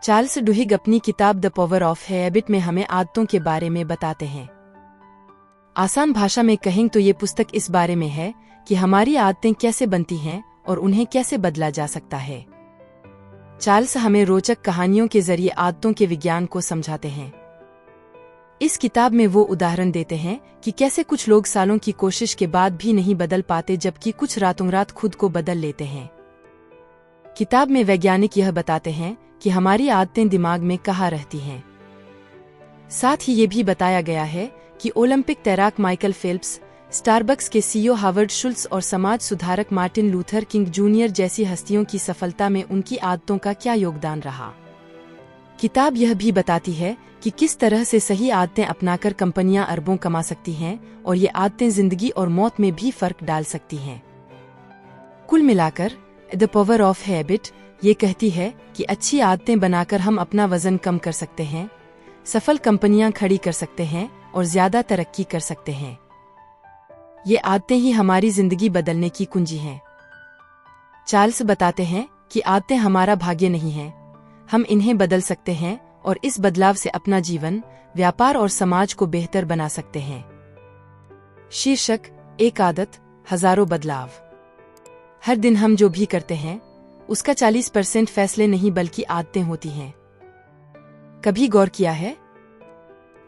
Charles डुहिग अपनी किताब the power of habit में हमें आदतों के बारे में बताते हैं। आसान भाषा में कहें तो ये पुस्तक इस बारे में है कि हमारी आदतें कैसे बनती हैं और उन्हें कैसे बदला जा सकता है। चार्ल्स हमें रोचक कहानियों के जरिए आदतों के विज्ञान को समझाते हैं। इस किताब में वो उदाहरण देते हैं कि कैसे कुछ लोग सालों की कोशिश के बाद भी नहीं बदल पाते, जबकि कुछ रातों रात खुद को बदल लेते हैं। किताब में वैज्ञानिक यह बताते हैं कि हमारी आदतें दिमाग में कहाँ रहती हैं। साथ ही ये भी बताया गया है कि ओलंपिक तैराक माइकल फेल्प्स, स्टारबक्स के सीईओ हावर्ड शुल्ट्ज और समाज सुधारक मार्टिन लूथर किंग जूनियर जैसी हस्तियों की सफलता में उनकी आदतों का क्या योगदान रहा। किताब यह भी बताती है कि किस तरह से सही आदतें अपनाकर कंपनियां अरबों कमा सकती हैं और ये आदतें जिंदगी और मौत में भी फर्क डाल सकती हैं। कुल मिलाकर द पावर ऑफ हैबिट ये कहती है कि अच्छी आदतें बनाकर हम अपना वजन कम कर सकते हैं, सफल कंपनियां खड़ी कर सकते हैं और ज्यादा तरक्की कर सकते हैं। ये आदतें ही हमारी जिंदगी बदलने की कुंजी हैं। चार्ल्स बताते हैं कि आदतें हमारा भाग्य नहीं हैं, हम इन्हें बदल सकते हैं और इस बदलाव से अपना जीवन, व्यापार और समाज को बेहतर बना सकते हैं। शीर्षक, एक आदत, हजारों बदलाव। हर दिन हम जो भी करते हैं उसका 40% फैसले नहीं बल्कि आदतें होती हैं। कभी गौर किया है?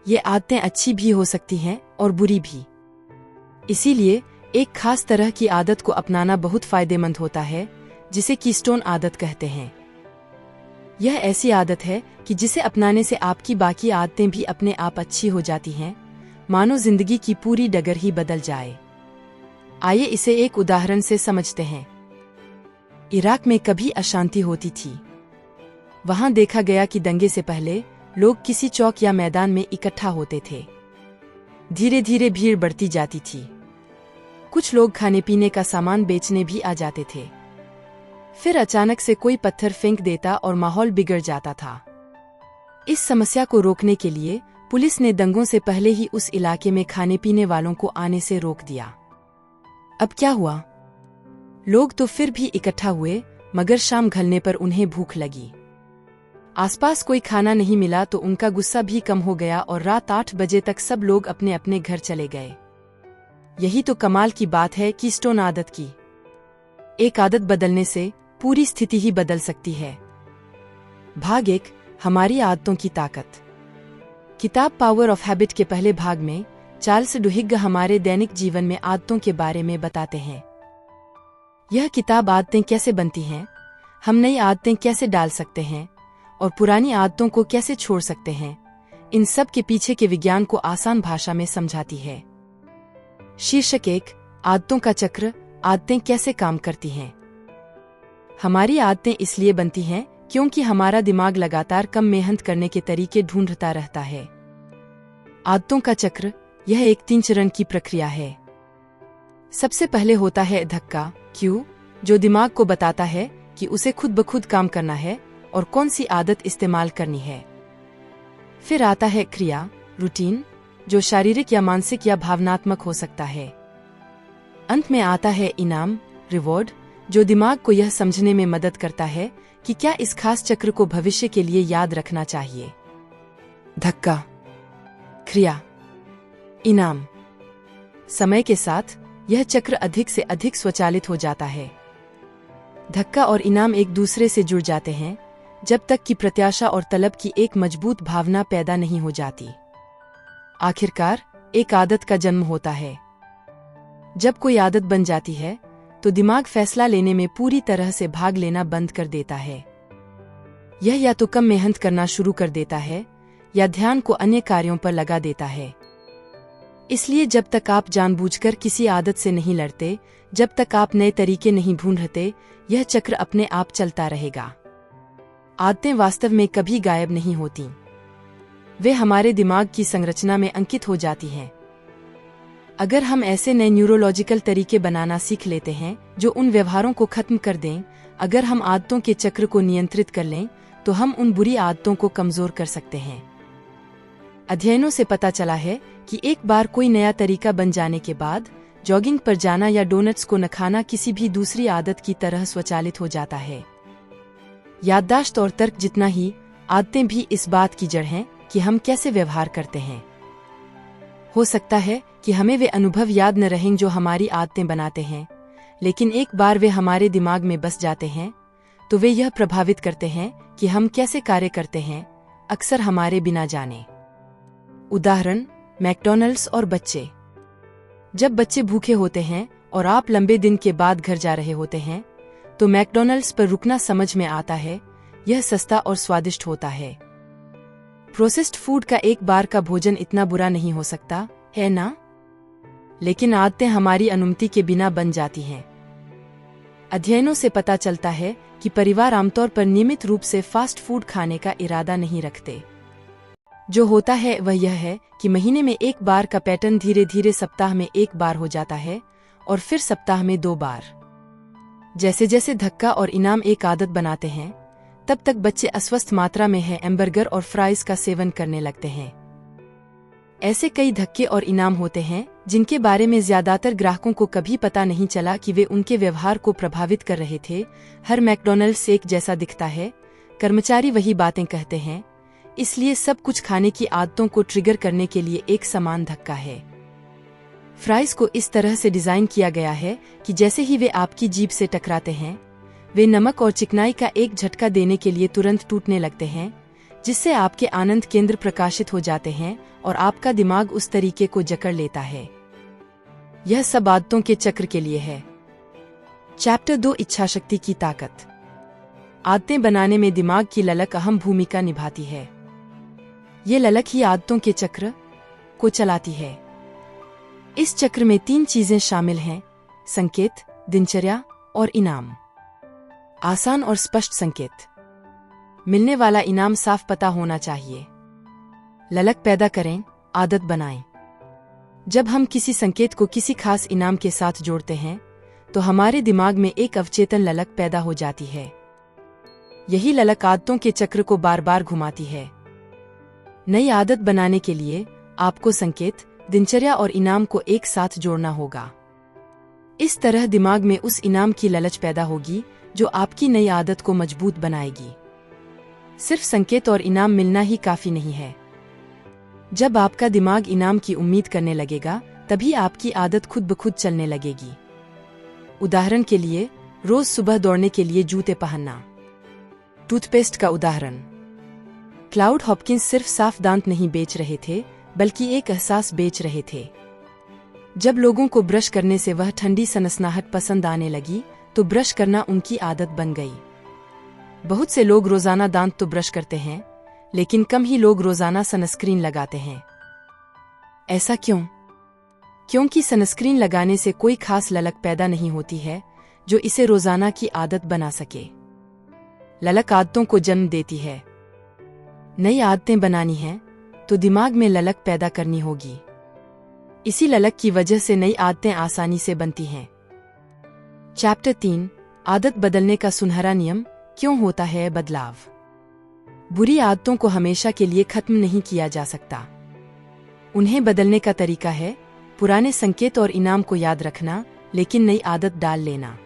ये आदतें अच्छी भी हो सकती हैं और बुरी भी। इसीलिए एक खास तरह की आदत को अपनाना बहुत फायदेमंद होता है, जिसे कीस्टोन आदत कहते हैं। यह ऐसी आदत है कि जिसे अपनाने से आपकी बाकी आदतें भी अपने आप अच्छी हो जाती हैं, मानो जिंदगी की पूरी डगर ही बदल जाए। आइए इसे एक उदाहरण से समझते हैं। इराक में कभी अशांति होती थी। वहां देखा गया कि दंगे से पहले लोग किसी चौक या मैदान में इकट्ठा होते थे। धीरे धीरे भीड़ बढ़ती जाती थी। कुछ लोग खाने पीने का सामान बेचने भी आ जाते थे। फिर अचानक से कोई पत्थर फेंक देता और माहौल बिगड़ जाता था। इस समस्या को रोकने के लिए पुलिस ने दंगों से पहले ही उस इलाके में खाने पीने वालों को आने से रोक दिया। अब क्या हुआ? लोग तो फिर भी इकट्ठा हुए, मगर शाम ढलने पर उन्हें भूख लगी। आसपास कोई खाना नहीं मिला तो उनका गुस्सा भी कम हो गया और रात 8 बजे तक सब लोग अपने अपने घर चले गए। यही तो कमाल की बात है कीस्टोन आदत की। एक आदत बदलने से पूरी स्थिति ही बदल सकती है। भाग 1, हमारी आदतों की ताकत। किताब पावर ऑफ हैबिट के पहले भाग में चार्ल्स डुहिग हमारे दैनिक जीवन में आदतों के बारे में बताते हैं। यह किताब आदतें कैसे बनती हैं, हम नई आदतें कैसे डाल सकते हैं और पुरानी आदतों को कैसे छोड़ सकते हैं, इन सब के पीछे के विज्ञान को आसान भाषा में समझाती है। शीर्षक 1, आदतों का चक्र, आदतें कैसे काम करती हैं। हमारी आदतें इसलिए बनती हैं क्योंकि हमारा दिमाग लगातार कम मेहनत करने के तरीके ढूंढता रहता है। आदतों का चक्र, यह एक 3 चरण की प्रक्रिया है। सबसे पहले होता है धक्का, क्यू, जो दिमाग को बताता है कि उसे खुद ब खुद काम करना है और कौन सी आदत इस्तेमाल करनी है। फिर आता है क्रिया, रूटीन, जो शारीरिक या मानसिक या भावनात्मक हो सकता है। अंत में आता है इनाम, रिवॉर्ड, जो दिमाग को यह समझने में मदद करता है कि क्या इस खास चक्र को भविष्य के लिए याद रखना चाहिए। धक्का, क्रिया, इनाम। समय के साथ यह चक्र अधिक से अधिक स्वचालित हो जाता है। धक्का और इनाम एक दूसरे से जुड़ जाते हैं जब तक कि प्रत्याशा और तलब की एक मजबूत भावना पैदा नहीं हो जाती। आखिरकार एक आदत का जन्म होता है। जब कोई आदत बन जाती है तो दिमाग फैसला लेने में पूरी तरह से भाग लेना बंद कर देता है। यह या तो कम मेहनत करना शुरू कर देता है या ध्यान को अन्य कार्यों पर लगा देता है। इसलिए जब तक आप जानबूझकर किसी आदत से नहीं लड़ते, जब तक आप नए तरीके नहीं ढूंढते, यह चक्र अपने आप चलता रहेगा। आदतें वास्तव में कभी गायब नहीं होती। वे हमारे दिमाग की संरचना में अंकित हो जाती हैं। अगर हम ऐसे नए न्यूरोलॉजिकल तरीके बनाना सीख लेते हैं जो उन व्यवहारों को खत्म कर दें, अगर हम आदतों के चक्र को नियंत्रित कर लें, तो हम उन बुरी आदतों को कमजोर कर सकते हैं। अध्ययनों से पता चला है कि एक बार कोई नया तरीका बन जाने के बाद जॉगिंग पर जाना या डोनट्स को न खाना किसी भी दूसरी आदत की तरह स्वचालित हो जाता है। याददाश्त और तर्क जितना ही आदतें भी इस बात की जड़ हैं कि हम कैसे व्यवहार करते हैं। हो सकता है कि हमें वे अनुभव याद न रहें जो हमारी आदतें बनाते हैं, लेकिन एक बार वे हमारे दिमाग में बस जाते हैं तो वे यह प्रभावित करते हैं कि हम कैसे कार्य करते हैं, अक्सर हमारे बिना जाने। उदाहरण, मैकडॉनल्ड्स और बच्चे। जब बच्चे भूखे होते हैं और आप लंबे दिन के बाद घर जा रहे होते हैं तो मैकडॉनल्ड्स पर रुकना समझ में आता है। यह सस्ता और स्वादिष्ट होता है। प्रोसेस्ड फूड का एक बार का भोजन इतना बुरा नहीं हो सकता है ना? लेकिन आदतें हमारी अनुमति के बिना बन जाती हैं। अध्ययनों से पता चलता है कि परिवार आमतौर पर नियमित रूप से फास्ट फूड खाने का इरादा नहीं रखते। जो होता है वह यह है कि महीने में एक बार का पैटर्न धीरे धीरे सप्ताह में एक बार हो जाता है और फिर सप्ताह में 2 बार। जैसे जैसे धक्का और इनाम एक आदत बनाते हैं, तब तक बच्चे अस्वस्थ मात्रा में हैमबर्गर और फ्राइज का सेवन करने लगते हैं। ऐसे कई धक्के और इनाम होते हैं जिनके बारे में ज्यादातर ग्राहकों को कभी पता नहीं चला कि वे उनके व्यवहार को प्रभावित कर रहे थे। हर मैकडॉनल्ड्स एक जैसा दिखता है, कर्मचारी वही बातें कहते हैं, इसलिए सब कुछ खाने की आदतों को ट्रिगर करने के लिए एक समान धक्का है। फ्राइज को इस तरह से डिजाइन किया गया है कि जैसे ही वे आपकी जीभ से टकराते हैं, वे नमक और चिकनाई का एक झटका देने के लिए तुरंत टूटने लगते हैं, जिससे आपके आनंद केंद्र प्रकाशित हो जाते हैं और आपका दिमाग उस तरीके को जकड़ लेता है। यह सब आदतों के चक्र के लिए है। चैप्टर 2, इच्छाशक्ति की ताकत। आदतें बनाने में दिमाग की ललक अहम भूमिका निभाती है। ये ललक ही आदतों के चक्र को चलाती है। इस चक्र में 3 चीजें शामिल हैं: संकेत, दिनचर्या और इनाम। आसान और स्पष्ट संकेत। मिलने वाला इनाम साफ पता होना चाहिए। ललक पैदा करें, आदत बनाएं। जब हम किसी संकेत को किसी खास इनाम के साथ जोड़ते हैं तो हमारे दिमाग में एक अवचेतन ललक पैदा हो जाती है। यही ललक आदतों के चक्र को बार बार घुमाती है। नई आदत बनाने के लिए आपको संकेत, दिनचर्या और इनाम को एक साथ जोड़ना होगा। इस तरह दिमाग में उस इनाम की ललच पैदा होगी जो आपकी नई आदत को मजबूत बनाएगी। सिर्फ संकेत और इनाम मिलना ही काफी नहीं है। जब आपका दिमाग इनाम की उम्मीद करने लगेगा, तभी आपकी आदत खुद ब खुद चलने लगेगी। उदाहरण के लिए, रोज सुबह दौड़ने के लिए जूते पहनना। टूथपेस्ट का उदाहरण। क्लाउड हॉपकिंस सिर्फ साफ दांत नहीं बेच रहे थे, बल्कि एक एहसास बेच रहे थे। जब लोगों को ब्रश करने से वह ठंडी सनसनाहट पसंद आने लगी, तो ब्रश करना उनकी आदत बन गई। बहुत से लोग रोजाना दांत तो ब्रश करते हैं, लेकिन कम ही लोग रोजाना सनस्क्रीन लगाते हैं। ऐसा क्यों? क्योंकि सनस्क्रीन लगाने से कोई खास ललक पैदा नहीं होती है जो इसे रोजाना की आदत बना सके। ललक आदतों को जन्म देती है। नई आदतें बनानी हैं तो दिमाग में ललक पैदा करनी होगी। इसी ललक की वजह से नई आदतें आसानी से बनती हैं। चैप्टर 3, आदत बदलने का सुनहरा नियम। क्यों होता है बदलाव? बुरी आदतों को हमेशा के लिए खत्म नहीं किया जा सकता। उन्हें बदलने का तरीका है पुराने संकेत और इनाम को याद रखना, लेकिन नई आदत डाल लेना।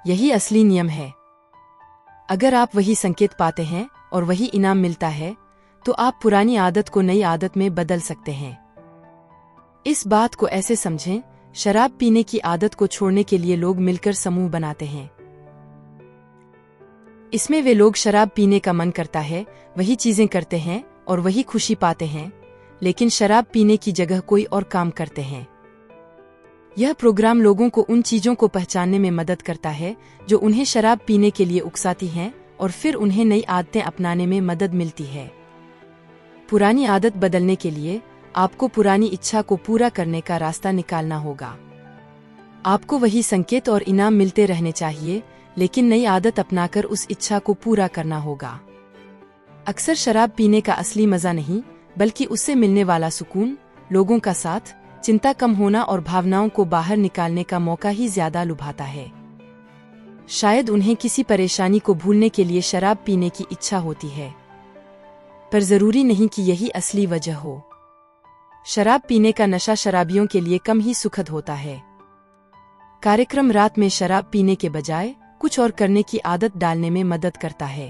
यही असली नियम है। अगर आप वही संकेत पाते हैं और वही इनाम मिलता है, तो आप पुरानी आदत को नई आदत में बदल सकते हैं। इस बात को ऐसे समझें, शराब पीने की आदत को छोड़ने के लिए लोग मिलकर समूह बनाते हैं। इसमें वे लोग शराब पीने का मन करता है, वही चीजें करते हैं और वही खुशी पाते हैं, लेकिन शराब पीने की जगह कोई और काम करते हैं। यह प्रोग्राम लोगों को उन चीजों को पहचानने में मदद करता है जो उन्हें शराब पीने के लिए उकसाती हैं, और फिर उन्हें नई आदतें अपनाने में मदद मिलती है। पुरानी आदत बदलने के लिए आपको पुरानी इच्छा को पूरा करने का रास्ता निकालना होगा। आपको वही संकेत और इनाम मिलते रहने चाहिए, लेकिन नई आदत अपनाकर उस इच्छा को पूरा करना होगा। अक्सर शराब पीने का असली मजा नहीं, बल्कि उससे मिलने वाला सुकून, लोगों का साथ, चिंता कम होना और भावनाओं को बाहर निकालने का मौका ही ज्यादा लुभाता है। शायद उन्हें किसी परेशानी को भूलने के लिए शराब पीने की इच्छा होती है, पर जरूरी नहीं कि यही असली वजह हो। शराब पीने का नशा शराबियों के लिए कम ही सुखद होता है। कार्यक्रम रात में शराब पीने के बजाय कुछ और करने की आदत डालने में मदद करता है।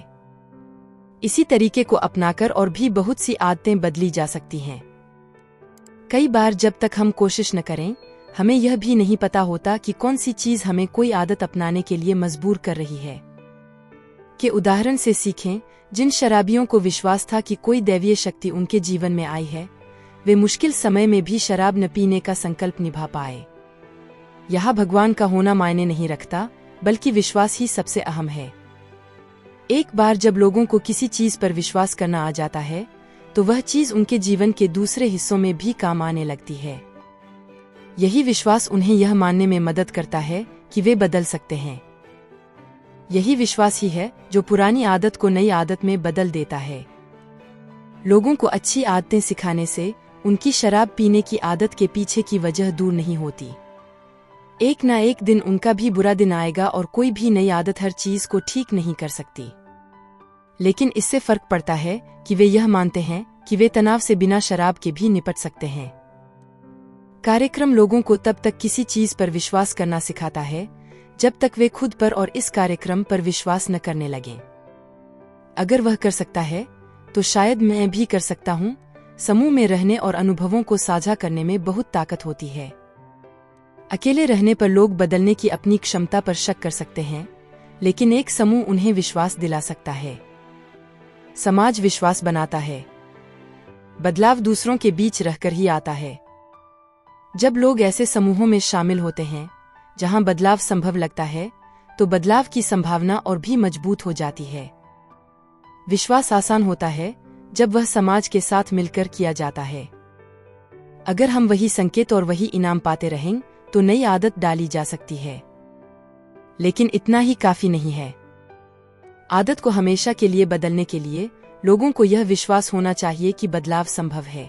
इसी तरीके को अपनाकर और भी बहुत सी आदतें बदली जा सकती हैं। कई बार जब तक हम कोशिश न करें, हमें यह भी नहीं पता होता कि कौन सी चीज हमें कोई आदत अपनाने के लिए मजबूर कर रही है। के उदाहरण से सीखें, जिन शराबियों को विश्वास था कि कोई दैवीय शक्ति उनके जीवन में आई है, वे मुश्किल समय में भी शराब न पीने का संकल्प निभा पाए। यहाँ भगवान का होना मायने नहीं रखता, बल्कि विश्वास ही सबसे अहम है। एक बार जब लोगों को किसी चीज पर विश्वास करना आ जाता है, तो वह चीज उनके जीवन के दूसरे हिस्सों में भी काम आने लगती है। यही विश्वास उन्हें यह मानने में मदद करता है कि वे बदल सकते हैं। यही विश्वास ही है जो पुरानी आदत को नई आदत में बदल देता है। लोगों को अच्छी आदतें सिखाने से उनकी शराब पीने की आदत के पीछे की वजह दूर नहीं होती। एक ना एक दिन उनका भी बुरा दिन आएगा और कोई भी नई आदत हर चीज को ठीक नहीं कर सकती। लेकिन इससे फर्क पड़ता है कि वे यह मानते हैं कि वे तनाव से बिना शराब के भी निपट सकते हैं। कार्यक्रम लोगों को तब तक किसी चीज पर विश्वास करना सिखाता है जब तक वे खुद पर और इस कार्यक्रम पर विश्वास न करने लगें। अगर वह कर सकता है तो शायद मैं भी कर सकता हूँ। समूह में रहने और अनुभवों को साझा करने में बहुत ताकत होती है। अकेले रहने पर लोग बदलने की अपनी क्षमता पर शक कर सकते हैं, लेकिन एक समूह उन्हें विश्वास दिला सकता है। समाज विश्वास बनाता है। बदलाव दूसरों के बीच रहकर ही आता है। जब लोग ऐसे समूहों में शामिल होते हैं जहां बदलाव संभव लगता है, तो बदलाव की संभावना और भी मजबूत हो जाती है। विश्वास आसान होता है जब वह समाज के साथ मिलकर किया जाता है। अगर हम वही संकेत और वही इनाम पाते रहें तो नई आदत डाली जा सकती है। लेकिन इतना ही काफी नहीं है। आदत को हमेशा के लिए बदलने के लिए लोगों को यह विश्वास होना चाहिए कि बदलाव संभव है।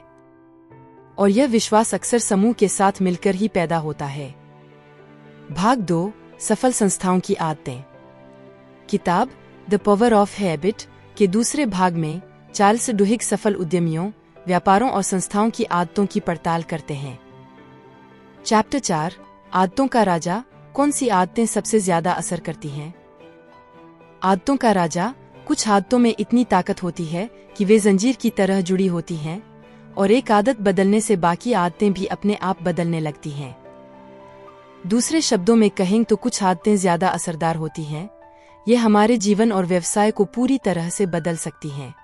और यह विश्वास अक्सर समूह के साथ मिलकर ही पैदा होता है। भाग 2, सफल संस्थाओं की आदतें। किताब द पावर ऑफ हैबिट के दूसरे भाग में चार्ल्स डुहिग सफल उद्यमियों, व्यापारों और संस्थाओं की आदतों की पड़ताल करते हैं। चैप्टर 4, आदतों का राजा, कौन सी आदतें सबसे ज्यादा असर करती हैं? आदतों का राजा, कुछ आदतों में इतनी ताकत होती है कि वे जंजीर की तरह जुड़ी होती हैं और एक आदत बदलने से बाकी आदतें भी अपने आप बदलने लगती हैं। दूसरे शब्दों में कहें तो कुछ आदतें ज्यादा असरदार होती हैं। ये हमारे जीवन और व्यवसाय को पूरी तरह से बदल सकती हैं।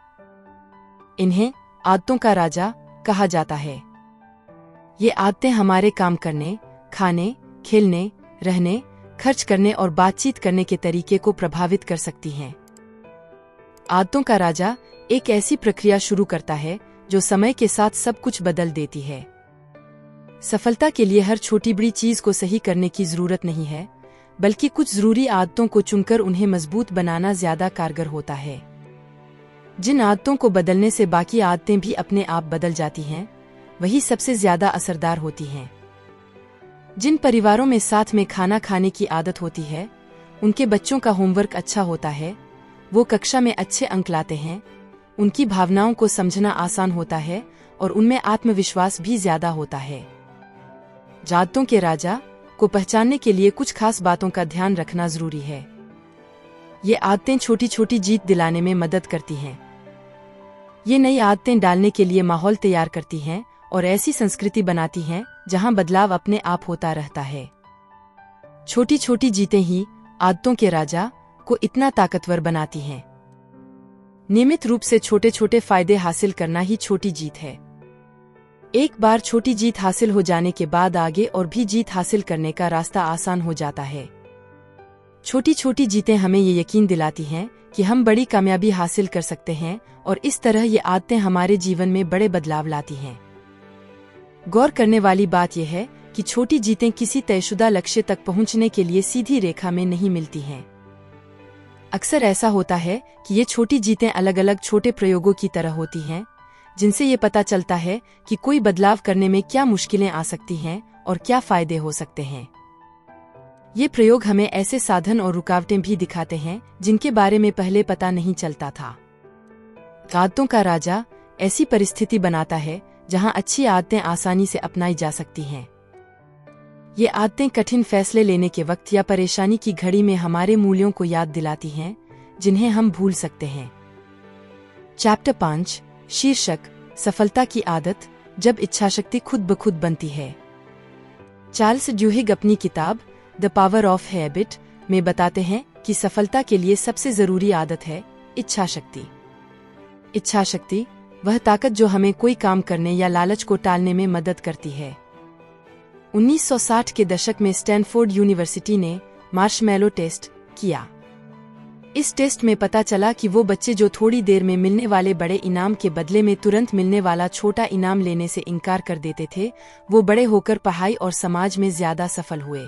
इन्हें आदतों का राजा कहा जाता है। ये आदतें हमारे काम करने, खाने, खेलने, रहने, खर्च करने और बातचीत करने के तरीके को प्रभावित कर सकती हैं। आदतों का राजा एक ऐसी प्रक्रिया शुरू करता है जो समय के साथ सब कुछ बदल देती है। सफलता के लिए हर छोटी बड़ी चीज को सही करने की जरूरत नहीं है, बल्कि कुछ जरूरी आदतों को चुनकर उन्हें मजबूत बनाना ज्यादा कारगर होता है। जिन आदतों को बदलने से बाकी आदतें भी अपने आप बदल जाती हैं, वही सबसे ज्यादा असरदार होती हैं। जिन परिवारों में साथ में खाना खाने की आदत होती है, उनके बच्चों का होमवर्क अच्छा होता है, वो कक्षा में अच्छे अंक लाते हैं, उनकी भावनाओं को समझना आसान होता है और उनमें आत्मविश्वास भी ज्यादा होता है। आदतों के राजा को पहचानने के लिए कुछ खास बातों का ध्यान रखना जरूरी है। ये आदतें छोटी छोटी जीत दिलाने में मदद करती हैं। ये नई आदतें डालने के लिए माहौल तैयार करती हैं और ऐसी संस्कृति बनाती हैं जहां बदलाव अपने आप होता रहता है। छोटी छोटी जीतें ही आदतों के राजा को इतना ताकतवर बनाती हैं। नियमित रूप से छोटे छोटे फायदे हासिल करना ही छोटी जीत है। एक बार छोटी जीत हासिल हो जाने के बाद आगे और भी जीत हासिल करने का रास्ता आसान हो जाता है। छोटी छोटी जीतें हमें ये यकीन दिलाती हैं कि हम बड़ी कामयाबी हासिल कर सकते हैं और इस तरह ये आदतें हमारे जीवन में बड़े बदलाव लाती हैं। गौर करने वाली बात यह है कि छोटी जीतें किसी तयशुदा लक्ष्य तक पहुंचने के लिए सीधी रेखा में नहीं मिलती हैं। अक्सर ऐसा होता है कि ये छोटी जीतें अलग अलग छोटे प्रयोगों की तरह होती हैं, जिनसे ये पता चलता है कि कोई बदलाव करने में क्या मुश्किलें आ सकती हैं और क्या फायदे हो सकते हैं। ये प्रयोग हमें ऐसे साधन और रुकावटें भी दिखाते हैं जिनके बारे में पहले पता नहीं चलता था। आदतों का राजा ऐसी परिस्थिति बनाता है जहां अच्छी आदतें आसानी से अपनाई जा सकती हैं। ये आदतें कठिन फैसले लेने के वक्त या परेशानी की घड़ी में हमारे मूल्यों को याद दिलाती हैं, जिन्हें हम भूल सकते हैं। चैप्टर 5 शीर्षक सफलता की आदत, जब इच्छाशक्ति खुद ब खुद बनती है। चार्ल्स ड्यूहिग अपनी किताब द पावर ऑफ हैबिट में बताते हैं कि सफलता के लिए सबसे जरूरी आदत है इच्छाशक्ति। इच्छाशक्ति वह ताकत जो हमें कोई काम करने या लालच को टालने में मदद करती है। 1960 के दशक में स्टैनफोर्ड यूनिवर्सिटी ने मार्शमैलो टेस्ट किया। इस टेस्ट में पता चला कि वो बच्चे जो थोड़ी देर में मिलने वाले बड़े इनाम के बदले में तुरंत मिलने वाला छोटा इनाम लेने से इनकार कर देते थे, वो बड़े होकर पढ़ाई और समाज में ज्यादा सफल हुए।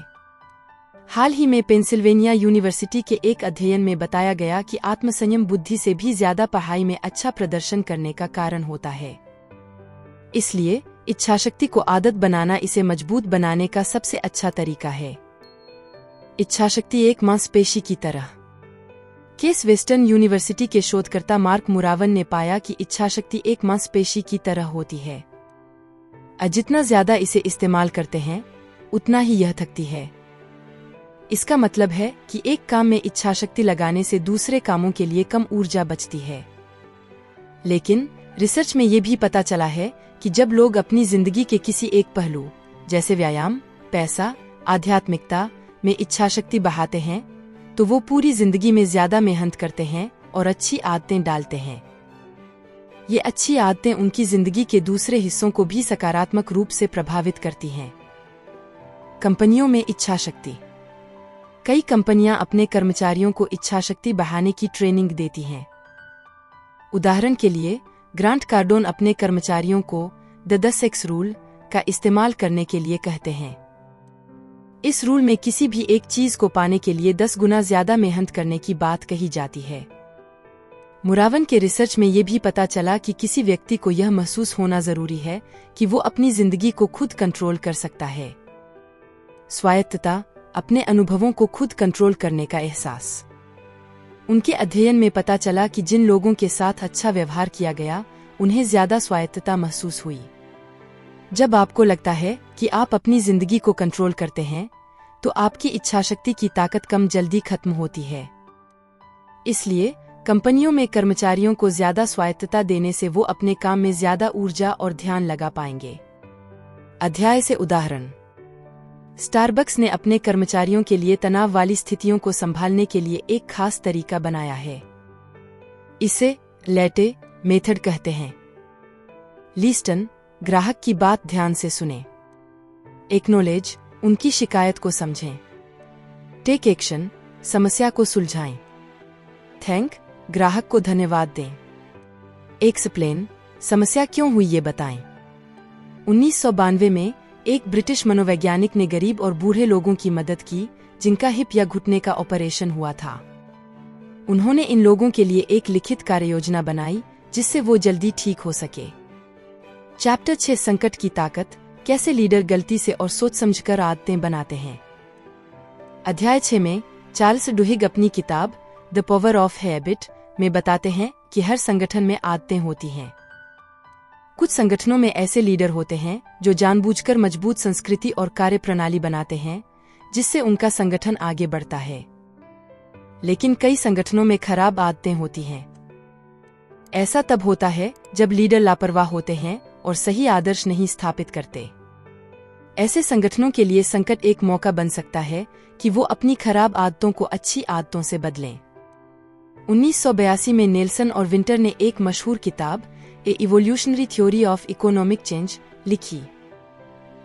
हाल ही में पेंसिल्वेनिया यूनिवर्सिटी के एक अध्ययन में बताया गया कि आत्मसंयम बुद्धि से भी ज्यादा पढ़ाई में अच्छा प्रदर्शन करने का कारण होता है। इसलिए इच्छाशक्ति को आदत बनाना इसे मजबूत बनाने का सबसे अच्छा तरीका है। इच्छाशक्ति एक मांसपेशी की तरह। केस वेस्टर्न यूनिवर्सिटी के शोधकर्ता मार्क मुरावन ने पाया कि इच्छाशक्ति एक मांसपेशी की तरह होती है। जितना ज्यादा इसे इस्तेमाल करते हैं उतना ही यह थकती है। इसका मतलब है कि एक काम में इच्छाशक्ति लगाने से दूसरे कामों के लिए कम ऊर्जा बचती है। लेकिन रिसर्च में ये भी पता चला है कि जब लोग अपनी जिंदगी के किसी एक पहलू जैसे व्यायाम, पैसा, आध्यात्मिकता में इच्छाशक्ति बढ़ाते हैं तो वो पूरी जिंदगी में ज्यादा मेहनत करते हैं और अच्छी आदतें डालते हैं। ये अच्छी आदतें उनकी जिंदगी के दूसरे हिस्सों को भी सकारात्मक रूप से प्रभावित करती हैं। कंपनियों में इच्छाशक्ति। कई कंपनियां अपने कर्मचारियों को इच्छाशक्ति बढ़ाने की ट्रेनिंग देती हैं। उदाहरण के लिए ग्रांट कार्डोन अपने कर्मचारियों को द 10X रूल का इस्तेमाल करने के लिए कहते हैं। इस रूल में किसी भी एक चीज को पाने के लिए 10 गुना ज्यादा मेहनत करने की बात कही जाती है। मुरावन के रिसर्च में ये भी पता चला कि किसी व्यक्ति को यह महसूस होना जरूरी है कि वो अपनी जिंदगी को खुद कंट्रोल कर सकता है। स्वायत्तता, अपने अनुभवों को खुद कंट्रोल करने का एहसास। उनके अध्ययन में पता चला कि जिन लोगों के साथ अच्छा व्यवहार किया गया उन्हें ज्यादा स्वायत्तता महसूस हुई। जब आपको लगता है कि आप अपनी जिंदगी को कंट्रोल करते हैं तो आपकी इच्छाशक्ति की ताकत कम जल्दी खत्म होती है। इसलिए कंपनियों में कर्मचारियों को ज्यादा स्वायत्तता देने से वो अपने काम में ज्यादा ऊर्जा और ध्यान लगा पाएंगे। अध्याय से उदाहरण। स्टारबक्स ने अपने कर्मचारियों के लिए तनाव वाली स्थितियों को संभालने के लिए एक खास तरीका बनाया है। इसे लेटे मेथड कहते हैं। लिस्टन, ग्राहक की बात ध्यान से सुने। एक्नॉलेज, उनकी शिकायत को समझें। टेक एक्शन, समस्या को सुलझाएं। थैंक, ग्राहक को धन्यवाद दें। एक्सप्लेन, समस्या क्यों हुई ये बताएं। 1992 में एक ब्रिटिश मनोवैज्ञानिक ने गरीब और बूढ़े लोगों की मदद की जिनका हिप या घुटने का ऑपरेशन हुआ था। उन्होंने इन लोगों के लिए एक लिखित कार्ययोजना बनाई जिससे वो जल्दी ठीक हो सके। चैप्टर 6 संकट की ताकत, कैसे लीडर गलती से और सोच समझकर आदतें बनाते हैं। अध्याय 6 में चार्ल्स ड्यूहिग अपनी किताब द पावर ऑफ हैबिट में बताते हैं कि हर संगठन में आदतें होती हैं। कुछ संगठनों में ऐसे लीडर होते हैं जो जानबूझकर मजबूत संस्कृति और कार्यप्रणाली बनाते हैं जिससे उनका संगठन आगे बढ़ता है। लेकिन कई संगठनों में खराब आदतें होती हैं। ऐसा तब होता है जब लीडर लापरवाह होते हैं और सही आदर्श नहीं स्थापित करते। ऐसे संगठनों के लिए संकट एक मौका बन सकता है कि वो अपनी खराब आदतों को अच्छी आदतों से बदलें। 1982 में नेल्सन और विंटर ने एक मशहूर किताब a evolutionary theory of economic change लिखी।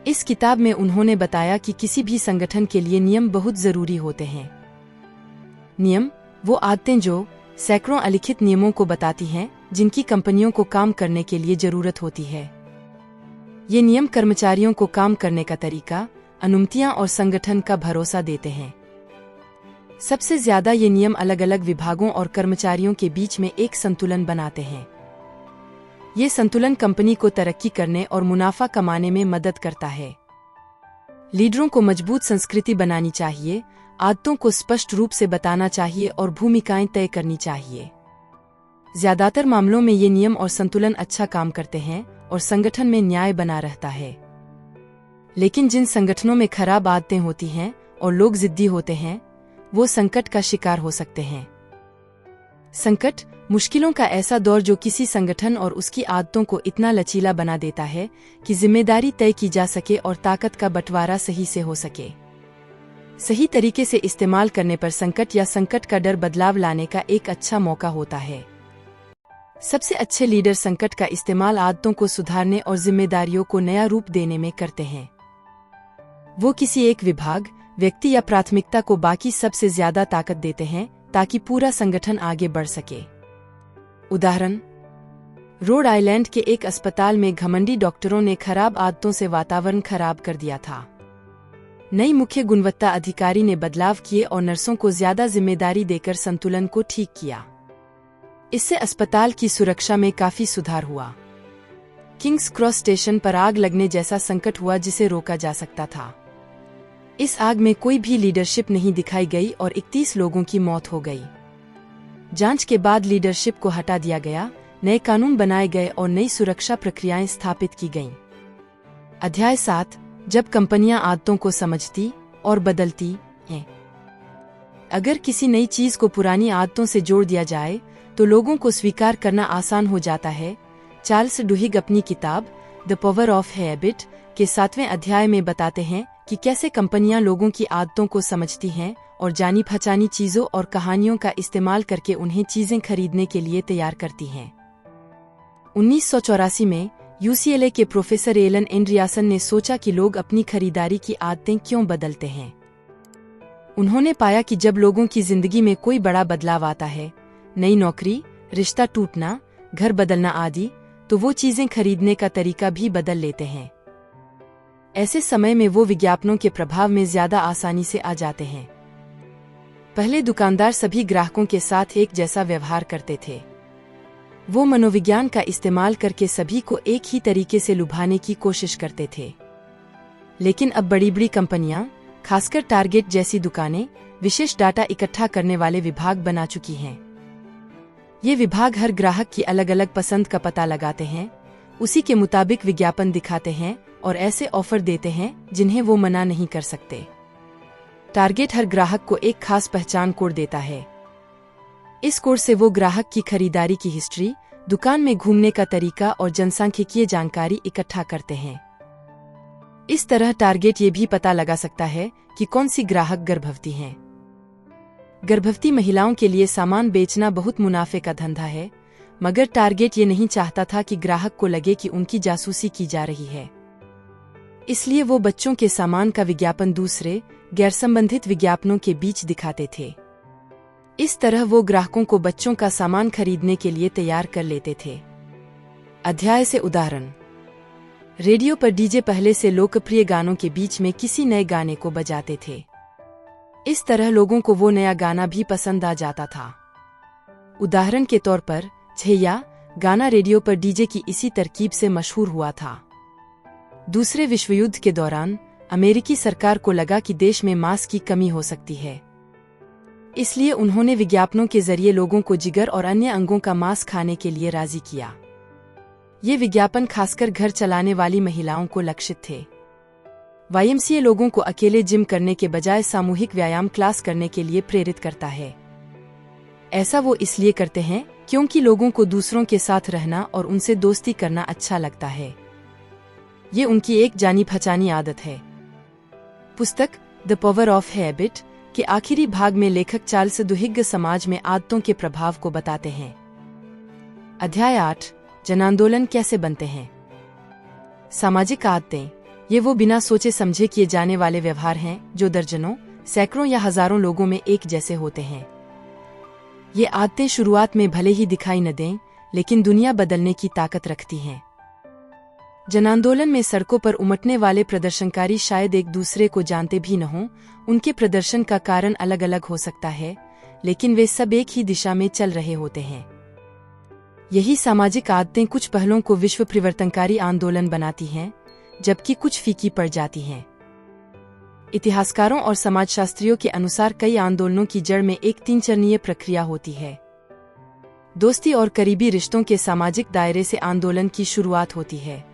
इस किताब में उन्होंने बताया कि किसी भी संगठन के लिए नियम बहुत जरूरी होते हैं। नियम वो आदतें जो सैकड़ों अलिखित नियमों को बताती हैं जिनकी कंपनियों को काम करने के लिए जरूरत होती है। ये नियम कर्मचारियों को काम करने का तरीका, अनुमतियां और संगठन का भरोसा देते हैं। सबसे ज्यादा ये नियम अलग अलग विभागों और कर्मचारियों के बीच में एक संतुलन बनाते हैं। ये संतुलन कंपनी को तरक्की करने और मुनाफा कमाने में मदद करता है। लीडरों को मजबूत संस्कृति बनानी चाहिए, आदतों को स्पष्ट रूप से बताना चाहिए और भूमिकाएं तय करनी चाहिए। ज्यादातर मामलों में ये नियम और संतुलन अच्छा काम करते हैं और संगठन में न्याय बना रहता है। लेकिन जिन संगठनों में खराब आदतें होती हैं और लोग जिद्दी होते हैं, वो संकट का शिकार हो सकते हैं। संकट मुश्किलों का ऐसा दौर जो किसी संगठन और उसकी आदतों को इतना लचीला बना देता है कि जिम्मेदारी तय की जा सके और ताकत का बंटवारा सही से हो सके। सही तरीके से इस्तेमाल करने पर संकट या संकट का डर बदलाव लाने का एक अच्छा मौका होता है। सबसे अच्छे लीडर संकट का इस्तेमाल आदतों को सुधारने और जिम्मेदारियों को नया रूप देने में करते हैं। वो किसी एक विभाग, व्यक्ति या प्राथमिकता को बाकी सबसे ज्यादा ताकत देते हैं ताकि पूरा संगठन आगे बढ़ सके। उदाहरण, रोड आइलैंड के एक अस्पताल में घमंडी डॉक्टरों ने खराब आदतों से वातावरण खराब कर दिया था। नई मुख्य गुणवत्ता अधिकारी ने बदलाव किए और नर्सों को ज्यादा जिम्मेदारी देकर संतुलन को ठीक किया। इससे अस्पताल की सुरक्षा में काफी सुधार हुआ। किंग्स क्रॉस स्टेशन पर आग लगने जैसा संकट हुआ जिसे रोका जा सकता था। इस आग में कोई भी लीडरशिप नहीं दिखाई गई और 31 लोगों की मौत हो गई। जांच के बाद लीडरशिप को हटा दिया गया, नए कानून बनाए गए और नई सुरक्षा प्रक्रियाएं स्थापित की गईं। अध्याय 7, जब कंपनियां आदतों को समझती और बदलती हैं। अगर किसी नई चीज को पुरानी आदतों से जोड़ दिया जाए तो लोगों को स्वीकार करना आसान हो जाता है। चार्ल्स डुहिग अपनी किताब द पावर ऑफ हैबिट के 7वें अध्याय में बताते हैं कि कैसे कंपनियां लोगों की आदतों को समझती हैं और जानी पहचानी चीजों और कहानियों का इस्तेमाल करके उन्हें चीजें खरीदने के लिए तैयार करती हैं। 1984 में UCLA के प्रोफेसर एलन एंड्रियासन ने सोचा कि लोग अपनी खरीदारी की आदतें क्यों बदलते हैं। उन्होंने पाया कि जब लोगों की जिंदगी में कोई बड़ा बदलाव आता है, नई नौकरी, रिश्ता टूटना, घर बदलना आदि, तो वो चीजें खरीदने का तरीका भी बदल लेते हैं। ऐसे समय में वो विज्ञापनों के प्रभाव में ज्यादा आसानी से आ जाते हैं। पहले दुकानदार सभी ग्राहकों के साथ एक जैसा व्यवहार करते थे। वो मनोविज्ञान का इस्तेमाल करके सभी को एक ही तरीके से लुभाने की कोशिश करते थे। लेकिन अब बड़ी बड़ी कंपनियां, खासकर टारगेट जैसी दुकानें, विशेष डाटा इकट्ठा करने वाले विभाग बना चुकी हैं। ये विभाग हर ग्राहक की अलग अलग पसंद का पता लगाते हैं, उसी के मुताबिक विज्ञापन दिखाते हैं और ऐसे ऑफर देते हैं जिन्हें वो मना नहीं कर सकते। टारगेट हर ग्राहक को एक खास पहचान कोड देता है। इस कोड से वो ग्राहक की खरीदारी की हिस्ट्री, दुकान में घूमने का तरीका और जनसांख्यिकीय जानकारी इकट्ठा करते हैं। इस तरह टारगेट ये भी पता लगा सकता है कि कौन सी ग्राहक गर्भवती हैं। गर्भवती महिलाओं के लिए सामान बेचना बहुत मुनाफे का धंधा है, मगर टारगेट ये नहीं चाहता था कि ग्राहक को लगे कि उनकी जासूसी की जा रही है। इसलिए वो बच्चों के सामान का विज्ञापन दूसरे, गैर संबंधित विज्ञापनों के बीच दिखाते थे। इस तरह वो ग्राहकों को बच्चों का सामान खरीदने के लिए तैयार कर लेते थे। अध्याय से उदाहरण, रेडियो पर डीजे पहले से लोकप्रिय गानों के बीच में किसी नए गाने को बजाते थे। इस तरह लोगों को वो नया गाना भी पसंद आ जाता था। उदाहरण के तौर पर छैया गाना रेडियो पर डीजे की इसी तरकीब से मशहूर हुआ था। दूसरे विश्व युद्ध के दौरान अमेरिकी सरकार को लगा कि देश में मांस की कमी हो सकती है। इसलिए उन्होंने विज्ञापनों के जरिए लोगों को जिगर और अन्य अंगों का मांस खाने के लिए राजी किया। ये विज्ञापन खासकर घर चलाने वाली महिलाओं को लक्षित थे। YMCA लोगों को अकेले जिम करने के बजाय सामूहिक व्यायाम क्लास करने के लिए प्रेरित करता है। ऐसा वो इसलिए करते हैं क्योंकि लोगों को दूसरों के साथ रहना और उनसे दोस्ती करना अच्छा लगता है। ये उनकी एक जानी पहचानी आदत है। पुस्तक द पावर ऑफ हैबिट के आखिरी भाग में लेखक चार्ल्स डुहिग समाज में आदतों के प्रभाव को बताते हैं। अध्याय 8, जनांदोलन कैसे बनते हैं। सामाजिक आदतें ये वो बिना सोचे समझे किए जाने वाले व्यवहार हैं जो दर्जनों, सैकड़ों या हजारों लोगों में एक जैसे होते हैं। ये आदतें शुरुआत में भले ही दिखाई न दें, लेकिन दुनिया बदलने की ताकत रखती हैं। जनांदोलन में सड़कों पर उमटने वाले प्रदर्शनकारी शायद एक दूसरे को जानते भी न हों, उनके प्रदर्शन का कारण अलग अलग हो सकता है, लेकिन वे सब एक ही दिशा में चल रहे होते हैं। यही सामाजिक आदतें कुछ पहलों को विश्व परिवर्तनकारी आंदोलन बनाती हैं, जबकि कुछ फीकी पड़ जाती हैं। इतिहासकारों और समाजशास्त्रियों के अनुसार कई आंदोलनों की जड़ में एक 3 चरणीय प्रक्रिया होती है। दोस्ती और करीबी रिश्तों के सामाजिक दायरे से आंदोलन की शुरुआत होती है।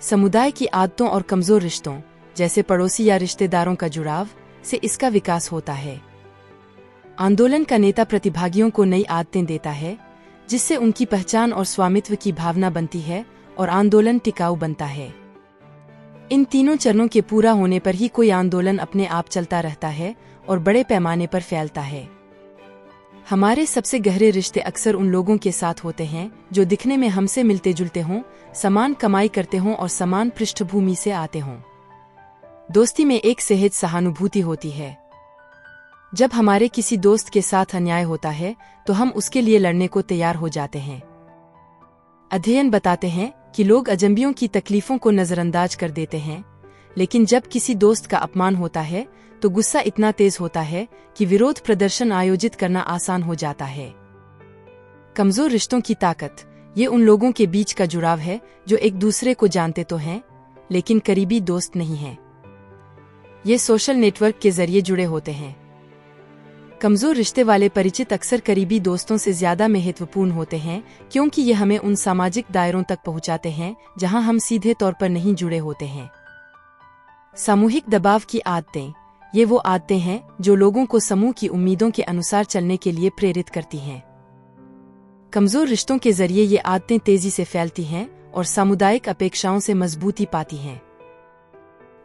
समुदाय की आदतों और कमजोर रिश्तों, जैसे पड़ोसी या रिश्तेदारों का जुड़ाव, से इसका विकास होता है। आंदोलन का नेता प्रतिभागियों को नई आदतें देता है, जिससे उनकी पहचान और स्वामित्व की भावना बनती है और आंदोलन टिकाऊ बनता है। इन तीनों चरणों के पूरा होने पर ही कोई आंदोलन अपने आप चलता रहता है और बड़े पैमाने पर फैलता है। हमारे सबसे गहरे रिश्ते अक्सर उन लोगों के साथ होते हैं जो दिखने में हमसे मिलते जुलते हों, समान कमाई करते हों और समान पृष्ठभूमि से आते हों। दोस्ती में एक सहज सहानुभूति होती है। जब हमारे किसी दोस्त के साथ अन्याय होता है तो हम उसके लिए लड़ने को तैयार हो जाते हैं। अध्ययन बताते हैं कि लोग अजनबियों की तकलीफों को नजरअंदाज कर देते हैं, लेकिन जब किसी दोस्त का अपमान होता है तो गुस्सा इतना तेज होता है कि विरोध प्रदर्शन आयोजित करना आसान हो जाता है। कमजोर रिश्तों की ताकत ये उन लोगों के बीच का जुड़ाव है जो एक दूसरे को जानते तो हैं, लेकिन करीबी दोस्त नहीं हैं। ये सोशल नेटवर्क के जरिए जुड़े होते हैं। कमजोर रिश्ते वाले परिचित अक्सर करीबी दोस्तों से ज्यादा महत्वपूर्ण होते हैं, क्योंकि ये हमें उन सामाजिक दायरों तक पहुंचाते हैं जहां हम सीधे तौर पर नहीं जुड़े होते हैं। सामूहिक दबाव की आदतें ये वो आदतें हैं जो लोगों को समूह की उम्मीदों के अनुसार चलने के लिए प्रेरित करती हैं। कमजोर रिश्तों के जरिए ये आदतें तेजी से फैलती हैं और सामुदायिक अपेक्षाओं से मजबूती पाती हैं।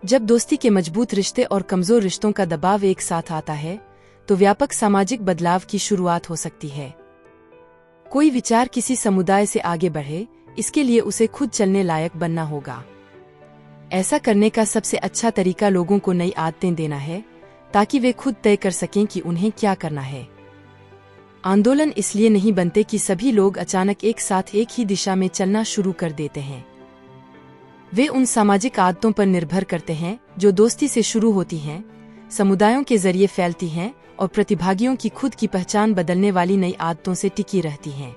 जब दोस्ती के मजबूत रिश्ते और कमजोर रिश्तों का दबाव एक साथ आता है तो व्यापक सामाजिक बदलाव की शुरुआत हो सकती है। कोई विचार किसी समुदाय से आगे बढ़े, इसके लिए उसे खुद चलने लायक बनना होगा। ऐसा करने का सबसे अच्छा तरीका लोगों को नई आदतें देना है, ताकि वे खुद तय कर सकें कि उन्हें क्या करना है। आंदोलन इसलिए नहीं बनते कि सभी लोग अचानक एक साथ एक ही दिशा में चलना शुरू कर देते हैं। वे उन सामाजिक आदतों पर निर्भर करते हैं जो दोस्ती से शुरू होती हैं, समुदायों के जरिए फैलती हैं और प्रतिभागियों की खुद की पहचान बदलने वाली नई आदतों से टिकी रहती हैं।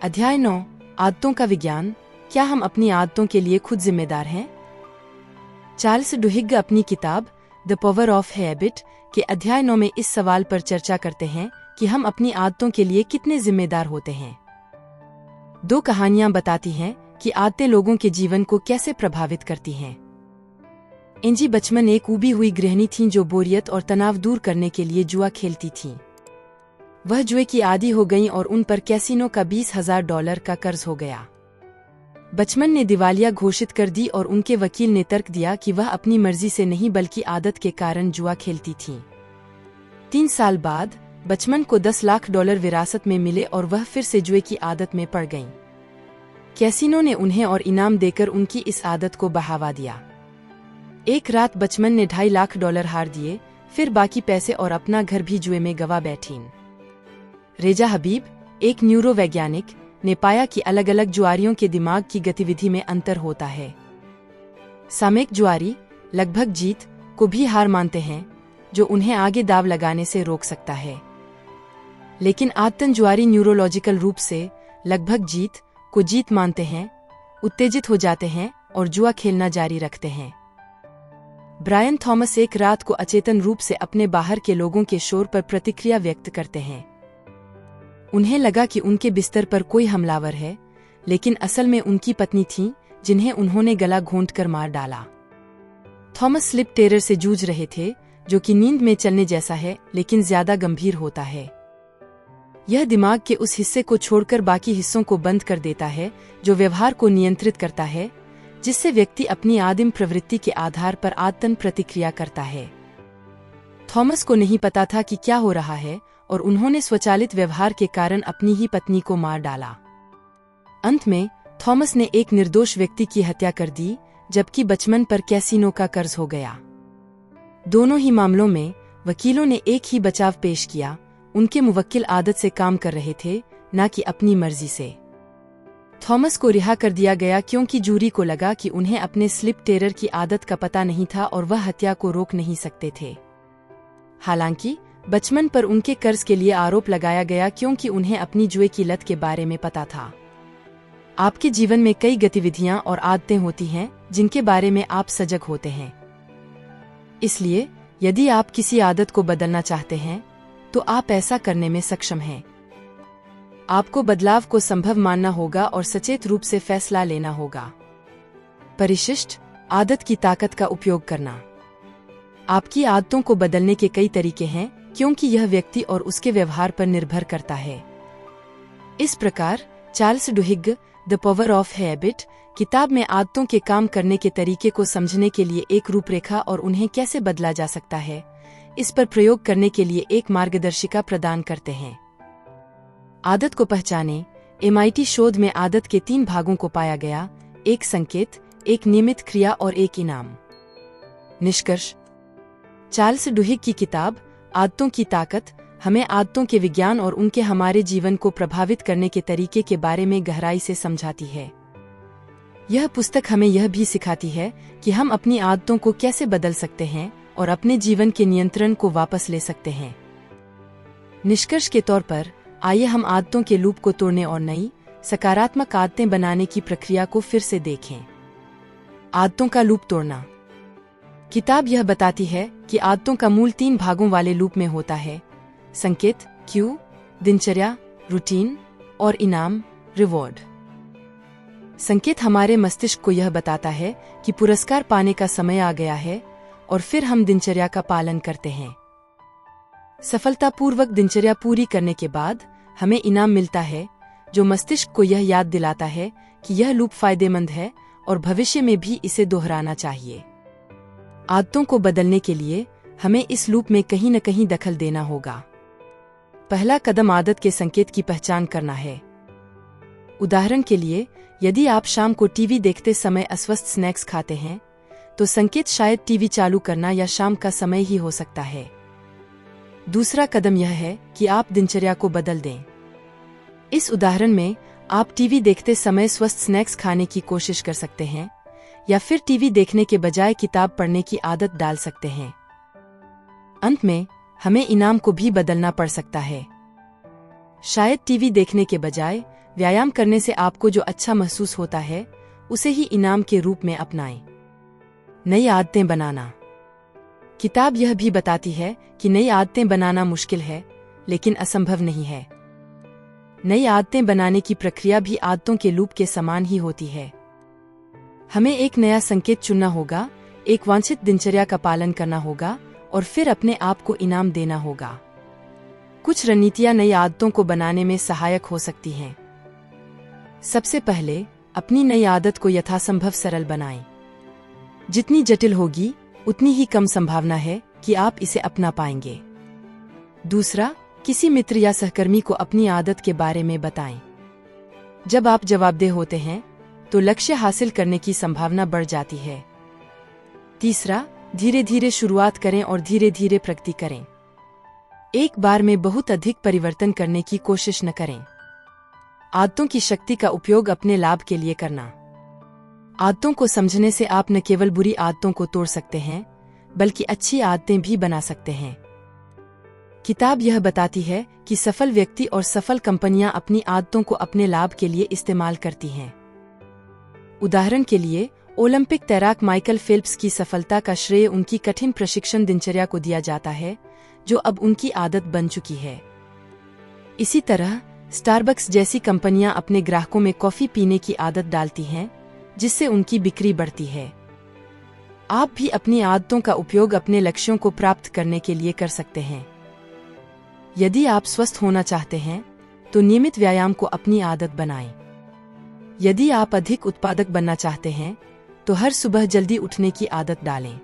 अध्याय 9 आदतों का विज्ञान। क्या हम अपनी आदतों के लिए खुद जिम्मेदार हैं? चार्ल्स डुहिग अपनी किताब द पावर ऑफ हैबिट के अध्याय 9 में इस सवाल पर चर्चा करते हैं कि हम अपनी आदतों के लिए कितने जिम्मेदार होते हैं। 2 कहानियां बताती हैं कि आदतें लोगों के जीवन को कैसे प्रभावित करती हैं। एंजी बचमन एक उबी हुई गृहिणी थीं जो बोरियत और तनाव दूर करने के लिए जुआ खेलती थीं। वह जुए की आदी हो गईं और उन पर कैसीनो का $20,000 का कर्ज हो गया। बचमन ने दिवालिया घोषित कर दी और उनके वकील ने तर्क दिया कि वह अपनी मर्जी से नहीं बल्कि आदत के कारण जुआ खेलती थीं। 3 साल बाद बचमन को $10 लाख विरासत में मिले और वह फिर से जुए की आदत में पड़ गईं। कैसीनो ने उन्हें और इनाम देकर उनकी इस आदत को बढ़ावा दिया। एक रात बचमन ने $2.5 लाख हार दिए, फिर बाकी पैसे और अपना घर भी जुए में गवा बैठीं। रेजा हबीब, एक न्यूरोवैज्ञानिक, ने पाया कि अलग अलग जुआरियों के दिमाग की गतिविधि में अंतर होता है। सामयिक जुआरी लगभग जीत को भी हार मानते हैं, जो उन्हें आगे दाव लगाने से रोक सकता है, लेकिन आदतन जुआरी न्यूरोलॉजिकल रूप से लगभग जीत को जीत मानते हैं, उत्तेजित हो जाते हैं और जुआ खेलना जारी रखते हैं। ब्रायन थॉमस एक रात को अचेतन रूप से अपने बाहर के लोगों के शोर पर प्रतिक्रिया व्यक्त करते हैं। उन्हें लगा कि उनके बिस्तर पर कोई हमलावर है, लेकिन असल में उनकी पत्नी थी जिन्हें उन्होंने गला घोंटकर मार डाला। थॉमस स्लिप टेरर से जूझ रहे थे, जो कि नींद में चलने जैसा है लेकिन ज्यादा गंभीर होता है। यह दिमाग के उस हिस्से को छोड़कर बाकी हिस्सों को बंद कर देता है जो व्यवहार को नियंत्रित करता है, जिससे व्यक्ति अपनी आदिम प्रवृत्ति के आधार पर आदतन प्रतिक्रिया करता है। थॉमस को नहीं पता था कि क्या हो रहा है और उन्होंने स्वचालित व्यवहार के कारण अपनी ही पत्नी को मार डाला। अंत में थॉमस ने एक निर्दोष व्यक्ति की हत्या कर दी, जबकि बचमन पर कैसीनो का कर्ज हो गया। दोनों ही मामलों में वकीलों ने एक ही बचाव पेश किया। उनके मुवक्किल आदत से काम कर रहे थे, न कि अपनी मर्जी से। थॉमस को रिहा कर दिया गया क्योंकि जूरी को लगा कि उन्हें अपने स्लिप टेरर की आदत का पता नहीं था और वह हत्या को रोक नहीं सकते थे। हालांकि बचमन पर उनके कर्ज के लिए आरोप लगाया गया क्योंकि उन्हें अपनी जुए की लत के बारे में पता था। आपके जीवन में कई गतिविधियां और आदतें होती हैं जिनके बारे में आप सजग होते हैं। इसलिए यदि आप किसी आदत को बदलना चाहते हैं तो आप ऐसा करने में सक्षम हैं। आपको बदलाव को संभव मानना होगा और सचेत रूप से फैसला लेना होगा। परिशिष्ट आदत की ताकत का उपयोग करना। आपकी आदतों को बदलने के कई तरीके हैं, क्योंकि यह व्यक्ति और उसके व्यवहार पर निर्भर करता है। इस प्रकार Charles Duhigg the power of habit किताब में आदतों के काम करने के तरीके को समझने के लिए एक रूपरेखा और उन्हें कैसे बदला जा सकता है, इस पर प्रयोग करने के लिए एक मार्गदर्शिका प्रदान करते हैं। आदत को पहचानें। MIT शोध में आदत के 3 भागों को पाया गया, एक संकेत, एक नियमित क्रिया और एक इनाम। निष्कर्ष। चार्ल्स डुहिग की किताब आदतों की ताकत हमें आदतों के विज्ञान और उनके हमारे जीवन को प्रभावित करने के तरीके के बारे में गहराई से समझाती है। यह पुस्तक हमें यह भी सिखाती है कि हम अपनी आदतों को कैसे बदल सकते हैं और अपने जीवन के नियंत्रण को वापस ले सकते हैं। निष्कर्ष के तौर पर आइए हम आदतों के लूप को तोड़ने और नई सकारात्मक आदतें बनाने की प्रक्रिया को फिर से देखें। आदतों का लूप तोड़ना। किताब यह बताती है कि आदतों का मूल 3 भागों वाले लूप में होता है: संकेत, क्यू, दिनचर्या, रूटीन, और इनाम, रिवॉर्ड। संकेत हमारे मस्तिष्क को यह बताता है कि पुरस्कार पाने का समय आ गया है, और फिर हम दिनचर्या का पालन करते हैं। सफलतापूर्वक दिनचर्या पूरी करने के बाद हमें इनाम मिलता है, जो मस्तिष्क को यह याद दिलाता है कि यह लूप फायदेमंद है और भविष्य में भी इसे दोहराना चाहिए। आदतों को बदलने के लिए हमें इस लूप में कहीं न कहीं दखल देना होगा। पहला कदम आदत के संकेत की पहचान करना है। उदाहरण के लिए, यदि आप शाम को टीवी देखते समय अस्वस्थ स्नैक्स खाते हैं, तो संकेत शायद टीवी चालू करना या शाम का समय ही हो सकता है। दूसरा कदम यह है कि आप दिनचर्या को बदल दें। इस उदाहरण में आप टीवी देखते समय स्वस्थ स्नैक्स खाने की कोशिश कर सकते हैं, या फिर टीवी देखने के बजाय किताब पढ़ने की आदत डाल सकते हैं। अंत में हमें इनाम को भी बदलना पड़ सकता है। शायद टीवी देखने के बजाय व्यायाम करने से आपको जो अच्छा महसूस होता है, उसे ही इनाम के रूप में अपनाएं। नई आदतें बनाना। किताब यह भी बताती है कि नई आदतें बनाना मुश्किल है, लेकिन असंभव नहीं है। नई आदतें बनाने की प्रक्रिया भी आदतों के लूप के समान ही होती है। हमें एक नया संकेत चुनना होगा, एक वांछित दिनचर्या का पालन करना होगा, और फिर अपने आप को इनाम देना होगा। कुछ रणनीतियां नई आदतों को बनाने में सहायक हो सकती हैं। सबसे पहले, अपनी नई आदत को यथासंभव सरल बनाएं। जितनी जटिल होगी, उतनी ही कम संभावना है कि आप इसे अपना पाएंगे। दूसरा, किसी मित्र या सहकर्मी को अपनी आदत के बारे में बताएं। जब आप जवाबदेह होते हैं, तो लक्ष्य हासिल करने की संभावना बढ़ जाती है। तीसरा, धीरे धीरे शुरुआत करें और धीरे धीरे प्रगति करें। एक बार में बहुत अधिक परिवर्तन करने की कोशिश न करें। आदतों की शक्ति का उपयोग अपने लाभ के लिए करना। आदतों को समझने से आप न केवल बुरी आदतों को तोड़ सकते हैं, बल्कि अच्छी आदतें भी बना सकते हैं। किताब यह बताती है कि सफल व्यक्ति और सफल कंपनियां अपनी आदतों को अपने लाभ के लिए इस्तेमाल करती हैं। उदाहरण के लिए, ओलंपिक तैराक माइकल फेल्प्स की सफलता का श्रेय उनकी कठिन प्रशिक्षण दिनचर्या को दिया जाता है, जो अब उनकी आदत बन चुकी है। इसी तरह स्टारबक्स जैसी कंपनियां अपने ग्राहकों में कॉफी पीने की आदत डालती हैं, जिससे उनकी बिक्री बढ़ती है। आप भी अपनी आदतों का उपयोग अपने लक्ष्यों को प्राप्त करने के लिए कर सकते हैं। यदि आप स्वस्थ होना चाहते हैं, तो नियमित व्यायाम को अपनी आदत बनाएं। यदि आप अधिक उत्पादक बनना चाहते हैं, तो हर सुबह जल्दी उठने की आदत डालें।